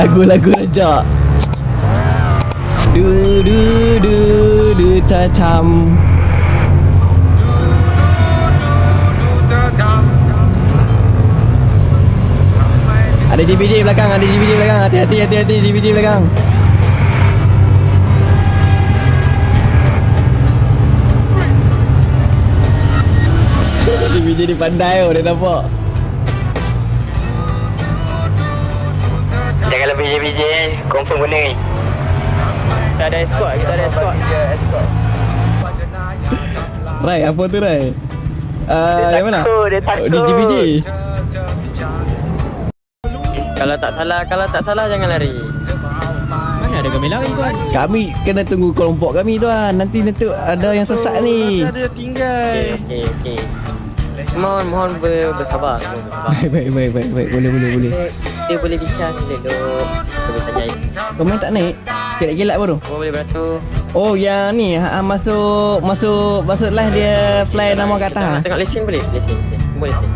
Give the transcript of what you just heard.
Lagu-lagu rejak. Du du du du cacam. Ada DVD belakang, ada DVD belakang. Hati-hati, hati-hati, DVD belakang. DVD ni pandai oh, dia nampak. Jangan lebih BJ, confirm benda ni. Kita ada escort, kita ada escort. Rai, apa tu Rai? Yang mana? Dia takut. Di DVD. Kalau tak salah jangan lari. Mana ada kami lari tuan? Kami kena tunggu kelompok kami tuan. Nanti ada yang sesat ni. Ada tinggal. Okey. Mohon bersabar. Baik. Boleh. Dia boleh bincang elok. Kita boleh tanya. Komen tak naik? Gelak-gelak baru. Oh boleh beratur. Oh yang ni masuk live dia fly nama kat atas. Tengok lesen boleh? Lesen. Semua lesen.